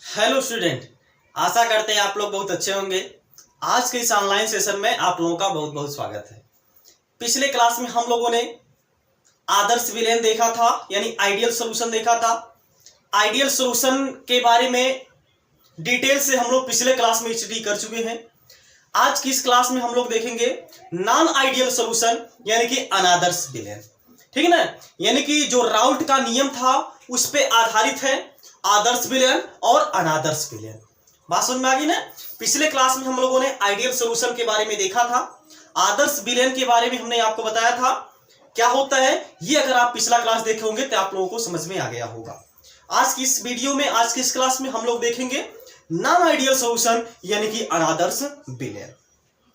Hello student, आशा करते हैं आप लोग बहुत अच्छे होंगे। आज के इस ऑनलाइन सेशन में आप लोगों का बहुत बहुत स्वागत है। पिछले क्लास में हम लोगों ने आदर्श विलयन देखा था, यानी आइडियल सॉल्यूशन देखा था। आइडियल सॉल्यूशन के बारे में डिटेल से हम लोग पिछले क्लास में स्टडी कर चुके हैं। आज की इस क्लास में हम लोग देखेंगे नॉन आइडियल सॉल्यूशन, यानी कि अनादर्श विलयन। ठीक है ना, यानी कि जो राउल्ट का नियम था उस पे आधारित है आदर्श विलयन और अनादर्श विलयन। बात समझ में आ गई ना। पिछले क्लास में हम लोगों ने आइडियल सॉल्यूशन के बारे में देखा था, आदर्श विलयन के बारे में हमने आपको बताया था क्या होता है। ये अगर आप पिछला क्लास देखे होंगे तो आप लोगों को समझ में आ गया होगा। आज की इस वीडियो में, आज की इस क्लास में हम लोग देखेंगे नॉन आइडियल सॉल्यूशन, यानी कि अनादर्श विलयन।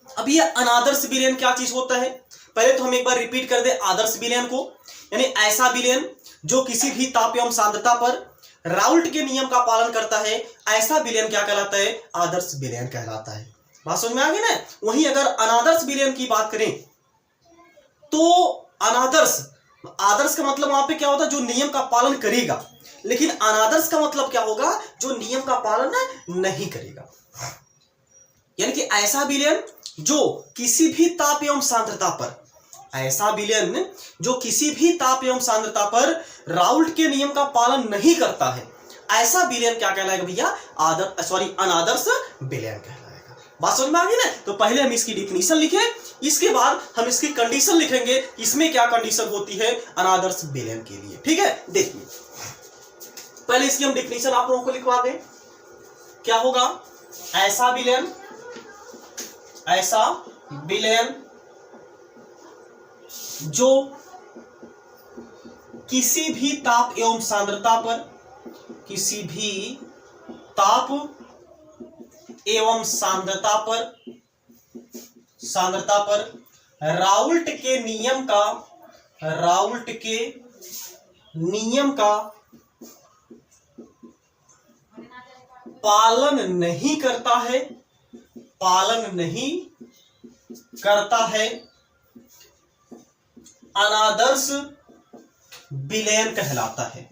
अब ये अनादर्श विलयन क्या चीज होता है, पहले तो हम एक बार रिपीट कर दे आदर्श विलयन को। यानी ऐसा विलयन जो किसी भी ताप एवं सांद्रता पर राउल्ट के नियम का पालन करता है, ऐसा विलयन क्या कहलाता है? आदर्श विलयन कहलाता है। बात समझ में आ गई ना। वहीं अगर अनादर्श विलयन की बात करें तो अनादर्श, आदर्श का मतलब वहां पे क्या होता है? जो नियम का पालन करेगा। लेकिन अनादर्श का मतलब क्या होगा? जो नियम का पालन नहीं करेगा। यानी कि ऐसा विलयन जो किसी भी ताप एवं सांद्रता पर, ऐसा विलयन जो किसी भी ताप एवं सांद्रता पर राउल्ट के नियम का पालन नहीं करता है, ऐसा विलयन क्या कहलाएगा भैया? अनादर्श विलयन कहलाएगा। बात समझ में आ गई ना। तो पहले हम इसकी डिफिनीशन लिखें, इसके बाद हम इसकी कंडीशन लिखेंगे, इसमें क्या कंडीशन होती है अनादर्श विलयन के लिए। ठीक है, देखिए पहले इसकी हम डिफिनीशन आप लोगों को लिखवा दें। क्या होगा? ऐसा विलयन, ऐसा विलयन जो किसी भी ताप एवं सांद्रता पर, किसी भी ताप एवं सांद्रता पर राउल्ट के नियम का पालन नहीं करता है, अनादर्श विलयन कहलाता है।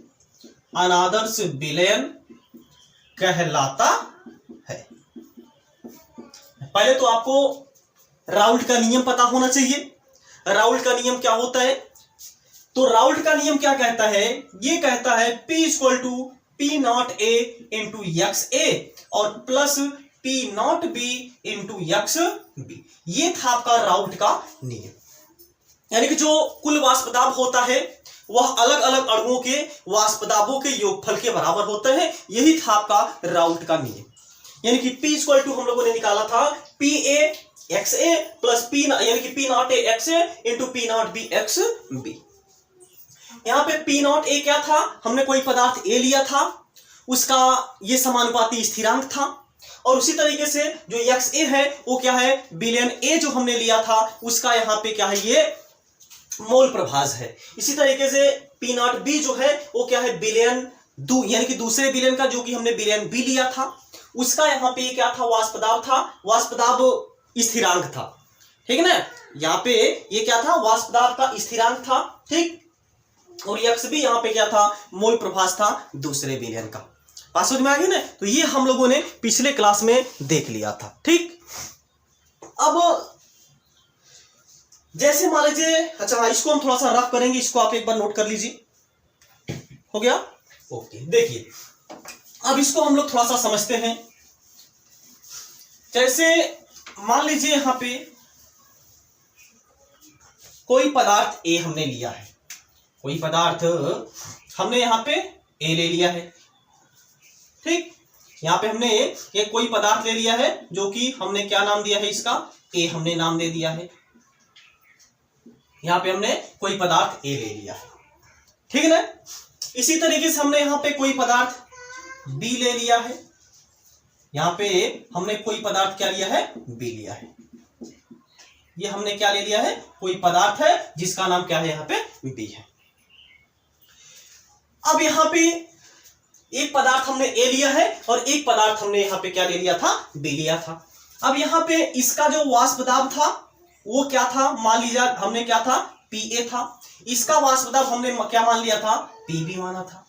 अनादर्श विलयन कहलाता है। पहले तो आपको राउल्ट का नियम पता होना चाहिए। राउल्ट का नियम क्या होता है? तो राउल्ट का नियम क्या कहता है? ये कहता है P = P0A × XA और प्लस P0B × XB। ये था आपका राउल्ट का नियम। यानी कि जो कुल वाष्प दाब होता है वह अलग अलग अणुओं के वाष्प दाबों के योगफल के बराबर होता है। यही था आपका राउल्ट का नियम। यानी कि P = हम लोगों ने निकाला था PA XA प्लस P, यानी कि P0A XA × P0B XB। यहां पे P0A क्या था? हमने कोई पदार्थ A लिया था, उसका ये समानुपाती स्थिरांक था। और उसी तरीके से जो XA है वो क्या है? विलयन A जो हमने लिया था उसका यहाँ पे क्या है? ये मोल प्रभाज है। इसी तरीके से P0B जो है वो क्या है? विलयन यानी कि दूसरे विलयन का, जो कि हमने विलयन B लिया था, उसका यहाँ पे क्या था? वाष्पदाब था, वाष्पदाब स्थिरांक था। ठीक है ना। यहाँ पे ये क्या था? वाष्पदाब का स्थिरांक था। ठीक। और XB यहाँ पे क्या था? मोल प्रभाज था दूसरे विलयन का। बात समझ में आ गई ना। तो ये हम लोगों ने पिछले क्लास में देख लिया था। ठीक। अब जैसे मान लीजिए, अच्छा इसको हम थोड़ा सा रफ करेंगे, इसको आप एक बार नोट कर लीजिए। हो गया? ओके। देखिए अब इसको हम लोग थोड़ा सा समझते हैं। जैसे मान लीजिए यहां पे कोई पदार्थ A हमने लिया है, कोई पदार्थ हमने यहां पे A ले लिया है। ठीक। यहां पे हमने एक कोई पदार्थ ले लिया है जो कि हमने क्या नाम दिया है? इसका A हमने नाम दे दिया है। यहां पे हमने कोई पदार्थ A ले लिया है। ठीक है ना। इसी तरीके से हमने यहां पे कोई पदार्थ B ले लिया है। यहां पे हमने कोई पदार्थ क्या लिया है? B लिया है। ये हमने क्या ले लिया है? कोई पदार्थ है जिसका नाम क्या है? यहां पे B है। अब यहां पे एक पदार्थ हमने A लिया है और एक पदार्थ हमने यहां पे क्या ले लिया था? B लिया था। अब यहां पे इसका जो वाष्प दाब था वो क्या था? मान लीजिए हमने क्या था? PA था। इसका वाष्प दाब हमने क्या मान लिया था? PB माना था।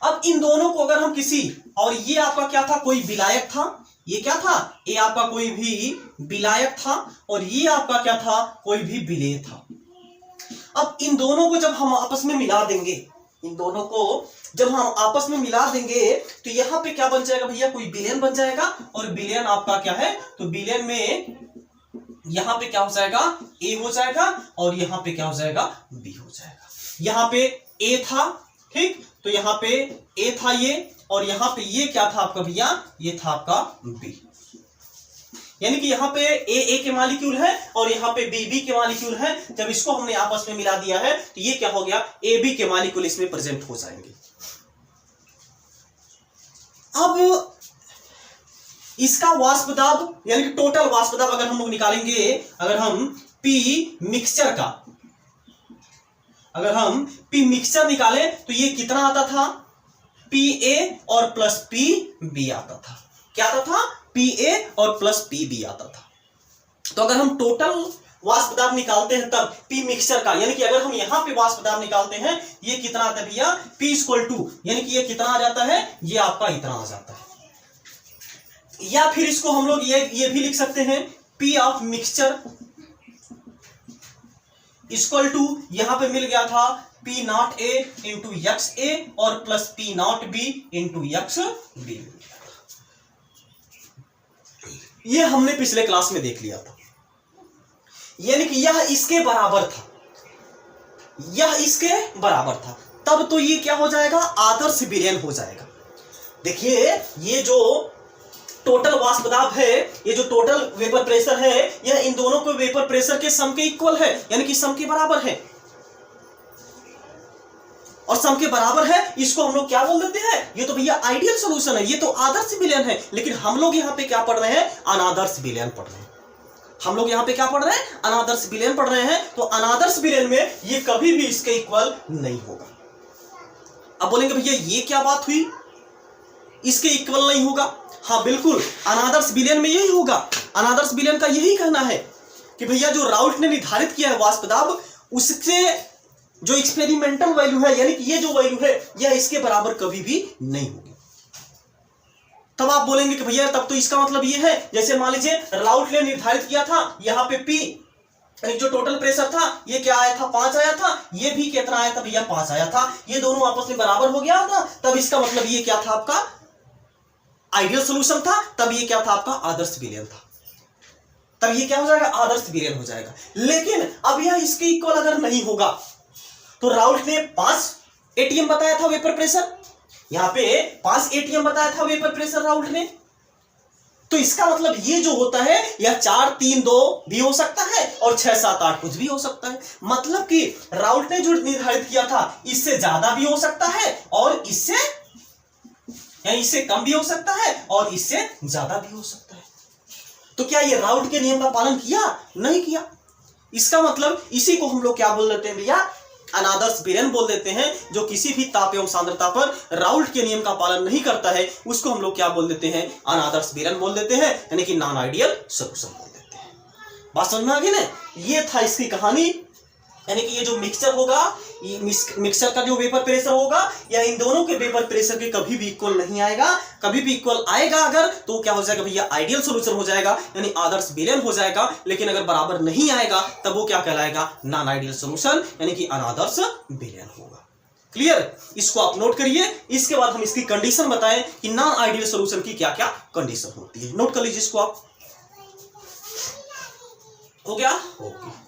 अब इन दोनों को अगर हम किसी, और ये आपका क्या था, कोई विलायक था, ये क्या था, ये आपका कोई भी विलायक था, और ये आपका क्या था, कोई भी विलेय था। अब इन दोनों को जब हम आपस में मिला देंगे, इन दोनों को जब हम आपस में मिला देंगे तो यहां पे क्या बन जाएगा भैया, कोई विलेन बन जाएगा, और विलेन आपका क्या है, तो विलेन में यहां पे क्या हो जाएगा, ए हो जाएगा, और यहां पे क्या हो जाएगा, बी हो जाएगा। यहां पे ए था, ठीक, तो यहां पे ए था ये, और यहां पे ये क्या था आपका भैया, ये था आपका बी। यानी कि यहां पे ए के मॉलिक्यूल है और यहां पे बी के मॉलिक्यूल है। जब इसको हमने आपस में मिला दिया है तो ये क्या हो गया, ए बी के मॉलिक्यूल इसमें प्रेजेंट हो जाएंगे। अब इसका वाष्प दाब यानी कि टोटल वाष्प दाब अगर हम लोग निकालेंगे, अगर हम पी मिक्सचर का, अगर हम पी मिक्सचर निकालें तो ये कितना आता था, पी ए और प्लस पी बी आता था। क्या आता था, पी ए और प्लस पी बी आता था। तो अगर हम टोटल वाष्प दाब निकालते हैं तब पी मिक्सचर का, यानी कि अगर हम यहां पे वाष्प दाब निकालते हैं, ये कितना आता है भैया, P इक्वल टू, यानी कि ये कितना आ जाता है, ये आपका इतना आ जाता है। या फिर इसको हम लोग ये भी लिख सकते हैं, P of mixture equal to, यहां पे मिल गया था P not A into x A और plus P not B into x B. ये हमने पिछले क्लास में देख लिया था, यानी कि यह इसके बराबर था, यह इसके बराबर था। तब तो ये क्या हो जाएगा, आदर्श विलयन हो जाएगा। देखिए ये जो टोटल वाष्प दाब है, ये जो टोटल वेपर प्रेशर है, यह इन दोनों को वेपर प्रेशर के सम के इक्वल है, यानी कि सम के बराबर है। और सम के बराबर है, इसको हम लोग क्या बोल देते हैं, ये तो भैया आइडियल सॉल्यूशन है, ये तो आदर्श विलयन है। लेकिन हम लोग यहाँ पे क्या पढ़ रहे हैं, अनादर्श विलयन पढ़ रहे हैं। हम लोग यहाँ पे क्या पढ़ रहे हैं, अनादर्श विलयन पढ़ रहे हैं। तो अनादर्श विलयन में ये कभी भी इसके इक्वल नहीं होगा। अब बोलेंगे भैया ये क्या बात हुई, इसके इक्वल नहीं होगा। हाँ बिल्कुल, अनादर्श विलयन में यही होगा। अनादर्श विलयन का यही कहना है कि भैया जो राउल्ट ने निर्धारित किया है वाष्प दाब, उससे जो एक्सपेरिमेंटल वैल्यू है, यानी कि ये जो वैल्यू है, यह इसके बराबर कभी भी नहीं होगी। तब आप बोलेंगे कि भैया तब तो इसका मतलब ये है, जैसे मान लीजिए राउल्ट ने निर्धारित किया था यहाँ पे P, जो टोटल प्रेशर था ये क्या आया था, 5 आया था, ये भी कितना आया था भैया, 5 आया था। ये दोनों आपस में बराबर हो गया था, तब इसका मतलब ये क्या था, आपका आइडियल सॉल्यूशन था। तब ये क्या था, आपका आदर्श विलयन था। तब ये क्या हो जाएगा, आदर्श विलयन हो जाएगा। लेकिन अब यह इसके इक्वल अगर नहीं होगा, तो राउल्ट ने 5 एटीएम बताया था वेपर प्रेशर, यहां पे 5 एटीएम बताया था वेपर प्रेशर राउल्ट ने। तो इसका मतलब ये जो होता है, यह 4 3 2 भी हो सकता है और 6 7 8 कुछ भी हो सकता है। मतलब कि राउल्ट ने जो निर्धारित किया था, इससे ज्यादा भी हो सकता है और इससे कम भी हो सकता है और इससे ज्यादा भी हो सकता है। तो क्या ये राउल्ट के नियम का पालन किया, नहीं किया। इसका मतलब इसी को हम लोग क्या बोल देते हैं भैया, अनादर्श विलयन बोल देते हैं। जो किसी भी ताप एवं सांद्रता पर राउल्ट के नियम का पालन नहीं करता है, उसको हम लोग क्या बोल देते हैं, अनादर्श विलयन बोल देते हैं, यानी कि नॉन आइडियल सॉल्यूशन बोल देते हैं। बात समझ में आ गई ना। ये था इसकी कहानी, यानी कि ये जो मिक्सचर होगा, ये मिक्सचर का जो वेपर प्रेशर होगा, या इन दोनों के वेपर प्रेशर के कभी भी इक्वल नहीं आएगा। कभी भी इक्वल आएगा अगर, तो क्या हो जाएगा भैया, आइडियल सॉल्यूशन हो जाएगा, यानी आदर्श विलयन हो जाएगा। लेकिन अगर बराबर नहीं आएगा, तब वो क्या कहलाएगा, नॉन आइडियल सॉल्यूशन, यानी कि अनादर्श विलयन होगा। क्लियर, इसको आप नोट करिए। इसके बाद हम इसकी कंडीशन बताएं कि नॉन आइडियल सॉल्यूशन की क्या क्या कंडीशन होती है। नोट कर लीजिए इसको आप। हो गया, ओके।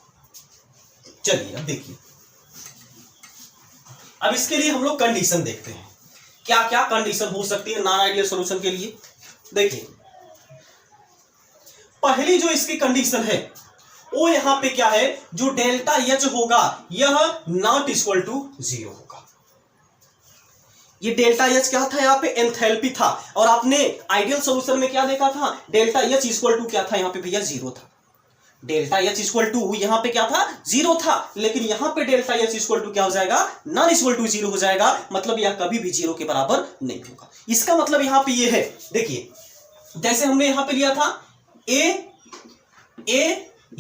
चलिए अब देखिए, अब इसके लिए हम लोग कंडीशन देखते हैं, क्या क्या कंडीशन हो सकती है नॉन आइडियल सॉल्यूशन के लिए। देखिए पहली जो इसकी कंडीशन है वो यहां पे क्या है, जो डेल्टा एच होगा यह नॉट इक्वल टू 0 होगा। ये डेल्टा एच क्या था, यहाँ पे एंथैल्पी था, और आपने आइडियल सॉल्यूशन में क्या देखा था, डेल्टा एच इक्वल टू क्या था, यहाँ पे भैया 0 था। डेल्टा एच इक्वल टू यहाँ पे क्या था, 0 था। लेकिन यहाँ पे डेल्टा एच इक्वल टू क्या हो जाएगा, नॉन इक्वल टू 0 हो जाएगा। मतलब यह कभी भी 0 के बराबर नहीं होगा। इसका मतलब यहाँ पे ये है, देखिए जैसे हमने यहाँ पे लिया था ए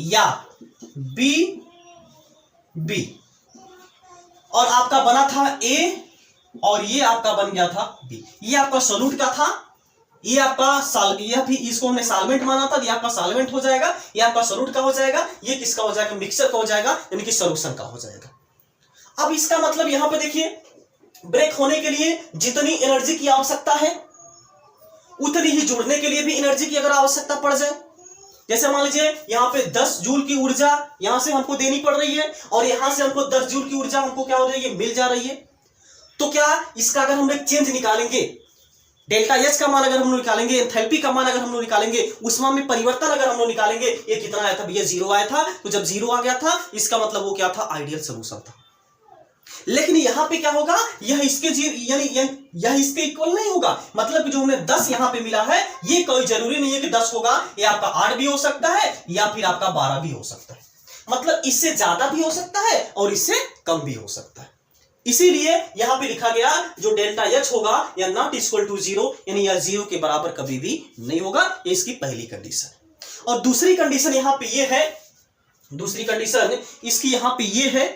या बी, और आपका बना था ए और ये आपका बन गया था बी। ये आपका सोल्यूट का था, ये आपका यह भी इसको हमने सॉल्वेंट माना था, ये आपका सॉल्वेंट हो जाएगा, ये आपका सोल्यूट का हो जाएगा, ये किसका हो जाएगा, मिक्सचर का हो जाएगा, यानी कि सॉल्यूशन का हो जाएगा। अब इसका मतलब यहां पे देखिए, ब्रेक होने के लिए जितनी एनर्जी की आवश्यकता है उतनी ही जुड़ने के लिए भी एनर्जी की अगर आवश्यकता पड़ जाए, जैसे मान लीजिए यहाँ पे 10 जूल की ऊर्जा यहां से हमको देनी पड़ रही है और यहां से हमको 10 जूल की ऊर्जा हमको क्या हो रही है, मिल जा रही है, तो क्या इसका अगर हम लोग चेंज निकालेंगे, डेल्टा एच का मान अगर हम लोग निकालेंगे, एंथैल्पी का मान अगर हम लोग निकालेंगे, ऊष्मा में परिवर्तन अगर हम लोग निकालेंगे, ये कितना आया था भैया, 0 आया था। तो जब 0 आ गया था इसका मतलब वो क्या था, आइडियल सॉल्यूशन था। लेकिन यहां पे क्या होगा, यह इसके यानी यह इसके इक्वल नहीं होगा, मतलब कि जो हमें 10 यहां पे मिला है ये कोई जरूरी नहीं है कि 10 होगा, ये आपका 8 भी हो सकता है या फिर आपका 12 भी हो सकता है, मतलब इससे ज्यादा भी हो सकता है और इससे कम भी हो सकता है। इसीलिए यहां पे लिखा गया जो डेल्टा एच होगा या नॉट इक्वल टू 0, यानी यह 0 के बराबर कभी भी नहीं होगा, ये इसकी पहली कंडीशन। और दूसरी कंडीशन यहां पे ये है, दूसरी कंडीशन इसकी यहां पे ये है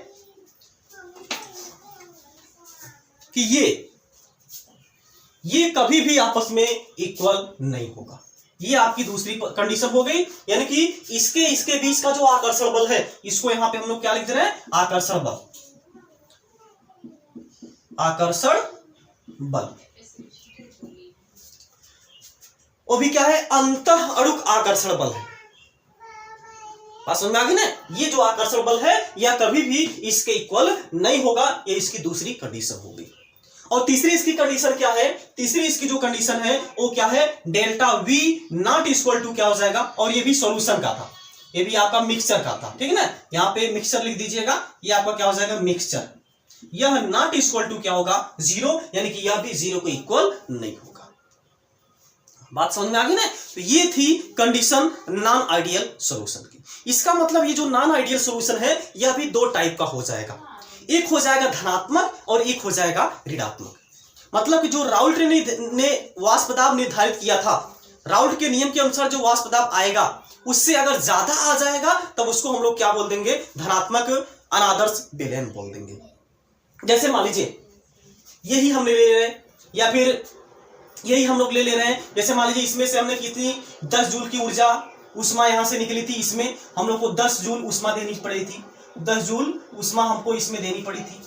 कि ये कभी भी आपस में इक्वल नहीं होगा। ये आपकी दूसरी कंडीशन हो गई, यानी कि इसके बीच का जो आकर्षण बल है, इसको यहां पे हम लोग क्या लिख दे रहे हैं, आकर्षण बल, आकर्षण बल। वो भी क्या है, अंतः अणुक आकर्षण बल है। बात समझ में आ गई ना, ये जो आकर्षण बल है यह कभी भी इसके इक्वल नहीं होगा, ये इसकी दूसरी कंडीशन होगी। और तीसरी इसकी कंडीशन क्या है, तीसरी इसकी जो कंडीशन है वो क्या है, delta V not equal to क्या हो जाएगा, और ये भी सॉल्यूशन का था, ये भी आपका मिक्सचर का था, ठीक है ना, यहां पे मिक्सचर लिख दीजिएगा, ये आपका क्या हो जाएगा, मिक्सचर। यह नॉट इक्वल टू क्या होगा, 0, यानी कि यह भी 0 को इक्वल नहीं होगा। बात समझ में आ गई ना। तो ये थी कंडीशन नॉन आइडियल सॉल्यूशन की। इसका मतलब ये जो नॉन आइडियल सॉल्यूशन है यह भी दो टाइप का हो जाएगा, एक हो जाएगा धनात्मक और एक हो जाएगा ऋणात्मक। मतलब कि जो राउल्ट ने वाष्प दाब निर्धारित किया था, राउल्ट के नियम के अनुसार जो वाष्प दाब आएगा उससे अगर ज्यादा आ जाएगा तब उसको हम लोग क्या बोल देंगे, धनात्मक अनादर्श विलयन बोल देंगे। जैसे मान लीजिए यही हम ले रहे हैं या फिर यही हम लोग ले रहे हैं, जैसे मान लीजिए इसमें से हमने कितनी 10 जूल की ऊर्जा उष्मा यहां से निकली थी, इसमें हम लोग को 10 जूल उष्मा देनी पड़ी थी, 10 जूल उष्मा हमको इसमें देनी पड़ी थी।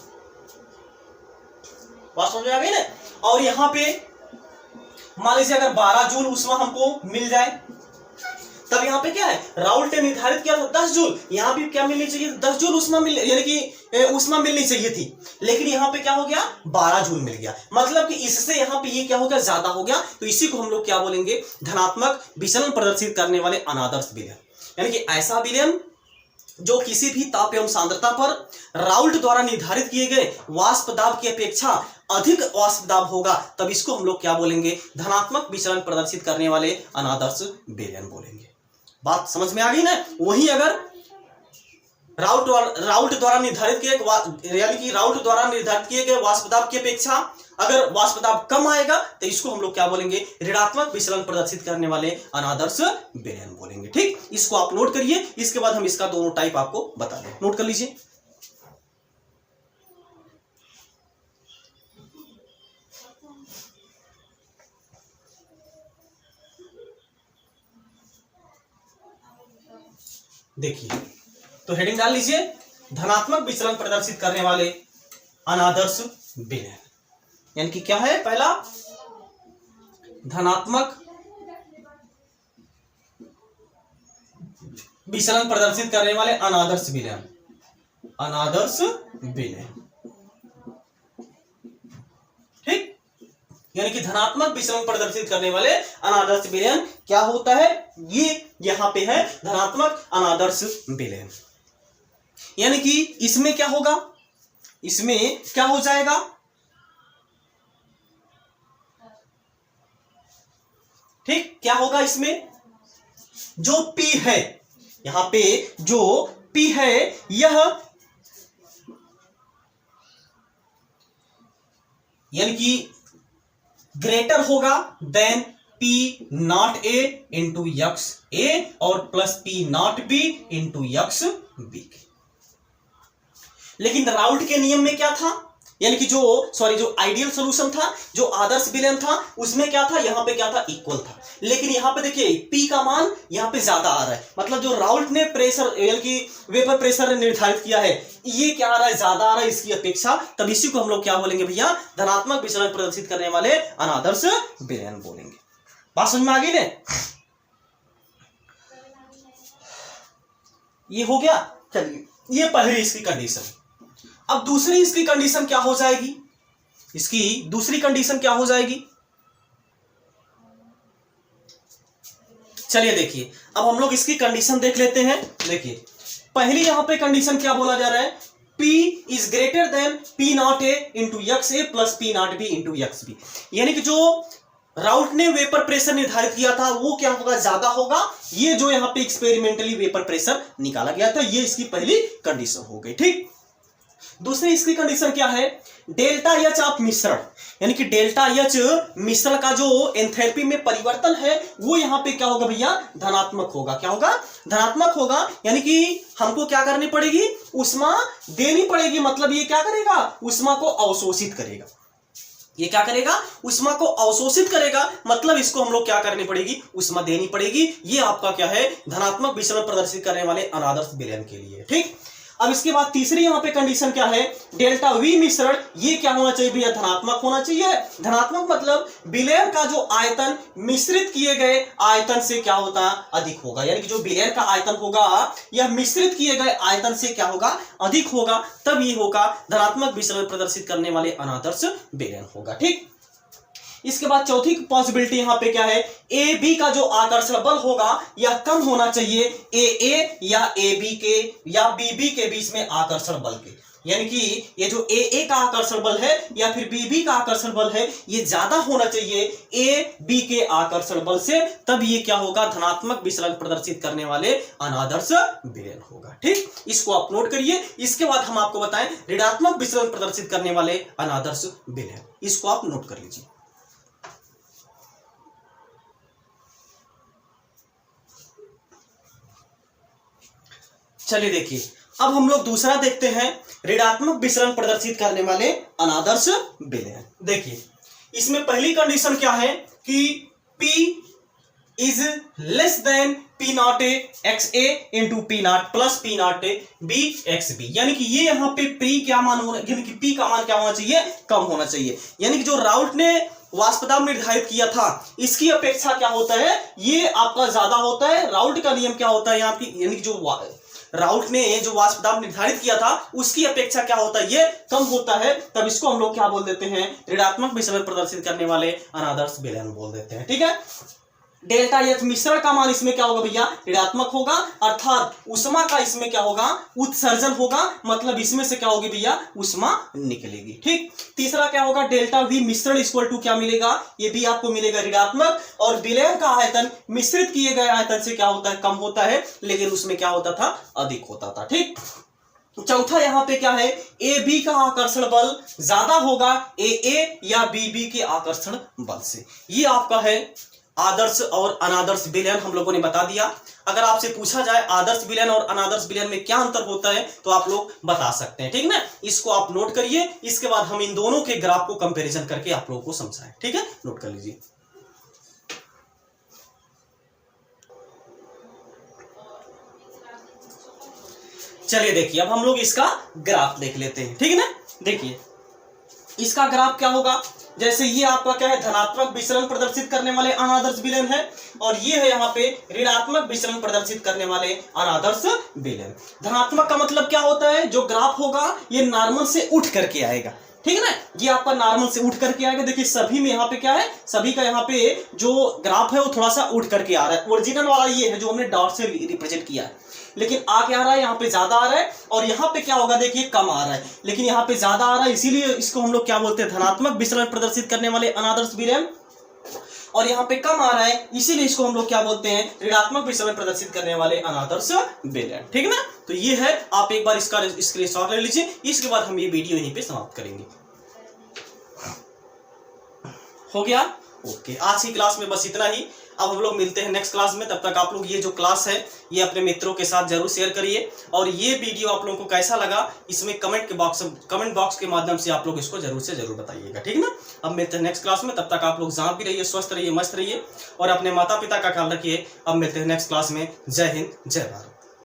बात समझ में आ गई ना। और यहां पे मान लीजिए अगर 12 जूल उष्मा हमको मिल जाए, तब यहां पे क्या है, राउल्ट ने निर्धारित किया था 10 जूल, यहां भी क्या मिलनी चाहिए, 10 जूल उष्मा मिल, यानी कि उष्मा मिलनी चाहिए थी, लेकिन यहां पे क्या हो गया, 12 जूल मिल गया, मतलब कि इससे यहां पे ये क्या हो गया, ज्यादा हो गया। तो इसी को हम लोग क्या बोलेंगे, धनात्मक विचलन प्रदर्शित करने वाले अनादर्श विलयन, यानी कि ऐसा विलयन जो किसी भी ताप एवं सांद्रता पर राउल्ट द्वारा निर्धारित किए गए वाष्प दाब की अपेक्षा अधिक वाष्प दाब होगा, तब इसको हम लोग क्या बोलेंगे, धनात्मक विचलन प्रदर्शित करने वाले अनादर्श विलयन बोलेंगे। बात समझ में आ गई ना। वहीं अगर राउल्ट द्वारा निर्धारित किए, यानी कि राउल्ट द्वारा निर्धारित किए गए वाष्प दाब की अपेक्षा अगर वाष्प दाब कम आएगा तो इसको हम लोग क्या बोलेंगे, ऋणात्मक विचलन प्रदर्शित करने वाले अनादर्श विलयन बोलेंगे। ठीक, इसको आप नोट करिए, इसके बाद हम इसका दोनों टाइप आपको बता दें, नोट कर लीजिए। देखिए, तो हेडिंग डाल लीजिए, धनात्मक विचलन प्रदर्शित करने वाले अनादर्श विलयन, यानी कि क्या है, पहला धनात्मक विचलन प्रदर्शित करने वाले अनादर्श विलयन, अनादर्श विलयन। ठीक, यानी कि धनात्मक विचलन प्रदर्शित करने वाले अनादर्श विलयन क्या होता है, ये यहां पे है धनात्मक अनादर्श विलयन। यानी कि इसमें क्या होगा, इसमें क्या हो जाएगा, ठीक, क्या होगा इसमें, जो P है, यहां पे जो P है यह यानी कि ग्रेटर होगा than P nought A into x A और plus P nought B into x B। लेकिन राउल्ट के नियम में क्या था, यानी कि जो आइडियल सॉल्यूशन था, जो आदर्श विलयन था, उसमें क्या था, यहाँ पे क्या था, इक्वल था। लेकिन यहाँ पे देखिए P का मान यहाँ पे ज्यादा आ रहा है, मतलब जो राउल्ट ने प्रेशर यानी कि वेपर प्रेशर निर्धारित किया है, ये क्या आ रहा है, ज्यादा आ रहा है इसकी अपेक्षा। तब इसी को हम लोग क्या बोलेंगे भैया, धनात्मक विचलन प्रदर्शित करने वाले अनादर्श विलयन बोलेंगे। बात समझ में आ गई ने? ये हो गया। चलिए, ये पहली इसकी कंडीशन। अब दूसरी इसकी कंडीशन क्या हो जाएगी, इसकी दूसरी कंडीशन क्या हो जाएगी, चलिए देखिए, अब हम लोग इसकी कंडीशन देख लेते हैं। देखिए पहली यहां पे कंडीशन क्या बोला जा रहा है, P is greater than P not A into x A plus P not B into x B. यानी कि जो राउल्ट ने वेपर प्रेशर निर्धारित किया था वो क्या होगा, ज्यादा होगा। ये जो यहाँ पे एक्सपेरिमेंटली वेपर प्रेशर निकाला गया था, ये इसकी पहली कंडीशन हो गई। ठीक, दूसरी इसकी कंडीशन क्या है, डेल्टा एच ऑफ मिश्रण, यानी कि डेल्टा एच मिश्रण का जो एंथैल्पी में परिवर्तन है वो यहाँ पे क्या होगा भैया, धनात्मक होगा। क्या होगा, धनात्मक होगा। यानी कि हमको क्या करनी पड़ेगी, ऊष्मा देनी पड़ेगी। मतलब ये क्या करेगा, ऊष्मा को अवशोषित करेगा। ये क्या करेगा, ऊष्मा को अवशोषित करेगा। मतलब इसको हम लोग क्या करनी पड़ेगी, ऊष्मा देनी पड़ेगी। ये आपका क्या है, धनात्मक विचलन प्रदर्शित करने वाले अनादर्श विलयन के लिए। ठीक, अब इसके बाद तीसरी यहाँ पे कंडीशन क्या है, डेल्टा वी मिश्रण, ये क्या होना चाहिए भैया, धनात्मक होना चाहिए। धनात्मक मतलब विलयन का जो आयतन मिश्रित किए गए आयतन से क्या होता है, अधिक होगा। यानी कि जो विलयन का आयतन होगा यह मिश्रित किए गए आयतन से क्या होगा, अधिक होगा। तब ये होगा धनात्मक विचलन प्रदर्शित करने वाले अनादर्श विलयन होगा। ठीक, इसके बाद चौथी पॉसिबिलिटी यहां पे क्या है, ए बी का जो आकर्षण बल होगा यह कम होना चाहिए ए या ए बी के या बी बी के बीच में आकर्षण बल के। यानी कि ये जो ए का आकर्षण बल है या फिर बी बी का आकर्षण बल है ये ज्यादा होना चाहिए ए बी के आकर्षण बल से। तब ये क्या होगा, धनात्मक विचलन प्रदर्शित करने वाले अनादर्श विलयन होगा। ठीक, इसको आप नोट करिए। इसके बाद हम आपको बताएं ऋणात्मक विचलन प्रदर्शित करने वाले अनादर्श विलयन, इसको आप नोट कर लीजिए। चलिए देखिए, अब हम लोग दूसरा देखते हैं, ऋणात्मक विचलन प्रदर्शित करने वाले अनादर्श विलयन। देखिए इसमें पहली कंडीशन क्या है कि P is less than P not A x A into P nought plus P not A B x B. यानी कि ये यहाँ पे P क्या मान होना, यानी कि P का मान क्या होना चाहिए, कम होना चाहिए। यानी कि जो राउल्ट ने वाष्प दाब निर्धारित किया था इसकी अपेक्षा क्या होता है, ये आपका ज्यादा होता है। राउल्ट का नियम क्या होता है यहाँ की, यानी कि जो राउल्ट ने जो वाष्प दाब निर्धारित किया था उसकी अपेक्षा क्या होता है, ये कम होता है। तब इसको हम लोग क्या बोल देते हैं, ऋणात्मक विचलन प्रदर्शित करने वाले अनादर्श विलयन बोल देते हैं। ठीक है, डेल्टा एच मिश्रण का मान इसमें क्या होगा भैया, ऋणात्मक होगा। अर्थात ऊष्मा का इसमें क्या होगा, उत्सर्जन होगा। मतलब इसमें से क्या होगी भैया, ऊष्मा निकलेगी। ठीक, तीसरा क्या होगा, डेल्टा वी मिश्रण इक्वल टू क्या मिलेगा, ये भी आपको मिलेगा ऋणात्मक। और विलयन का आयतन मिश्रित किए गए आयतन से क्या होता है, कम होता है, लेकिन उसमें क्या होता था, अधिक होता था। ठीक, चौथा यहां पे क्या है, ए बी का आकर्षण बल ज्यादा होगा ए या बी के आकर्षण बल से। ये आपका है आदर्श और अनादर्श विलयन हम लोगों ने बता दिया। अगर आपसे पूछा जाए आदर्श विलयन और अनादर्श विलयन में क्या अंतर होता है तो आप लोग बता सकते हैं। ठीक ना, इसको आप नोट करिए। इसके बाद हम इन दोनों के ग्राफ को कंपैरिजन करके आप लोगों को समझाएं। ठीक है, नोट कर लीजिए। चलिए देखिए, अब हम लोग इसका ग्राफ देख लेते हैं। ठीक है ना, देखिए इसका ग्राफ क्या होगा, जैसे ये आपका क्या है, धनात्मक विचलन प्रदर्शित करने वाले अनादर्श विलयन है और ये है यहाँ पे ऋणात्मक विचलन प्रदर्शित करने वाले अनादर्श विलयन। धनात्मक का मतलब क्या होता है, जो ग्राफ होगा ये नॉर्मल से उठ करके आएगा। ठीक है ना, ये आपका नॉर्मल से उठ करके आएगा। देखिए सभी में यहाँ पे क्या है, सभी का यहाँ पे जो ग्राफ है वो थोड़ा सा उठ करके आ रहा है। ओरिजिनल वाला ये है जो हमने डॉट से रिप्रेजेंट किया है, लेकिन आ क्या रहा है, यहाँ पे ज्यादा आ रहा है और यहाँ पे क्या होगा, देखिए कम आ रहा है, लेकिन यहाँ पे ज्यादा आ रहा है। इसीलिए इसको हम लोग क्या बोलते हैं, धनात्मक विचलन प्रदर्शित करने वाले अनादर्श विलयन। और यहाँ पे कम आ रहा है, इसीलिए इसको हम लोग क्या बोलते हैं, ऋणात्मक विचलन प्रदर्शित करने वाले अनादर्श विलयन। ठीक है ना, तो ये है, आप एक बार इसका स्क्रीनशॉट ले लीजिए। इसके बाद हम ये वीडियो यहीं पे समाप्त करेंगे। हो गया, ओके। आज की क्लास में बस इतना ही। अब हम लोग मिलते हैं नेक्स्ट क्लास में। तब तक आप लोग ये जो क्लास है ये अपने मित्रों के साथ जरूर शेयर करिए, और ये वीडियो आप लोगों को कैसा लगा इसमें कमेंट बॉक्स के माध्यम से आप लोग इसको जरूर से जरूर बताइएगा, ठीक ना। अब मिलते हैं नेक्स्ट क्लास में, तब तक आप लोग जहाँ भी रहिए स्वस्थ रहिए, मस्त रहिए और अपने माता पिता का ख्याल रखिए। अब मिलते हैं नेक्स्ट क्लास में। जय हिंद, जय भारत।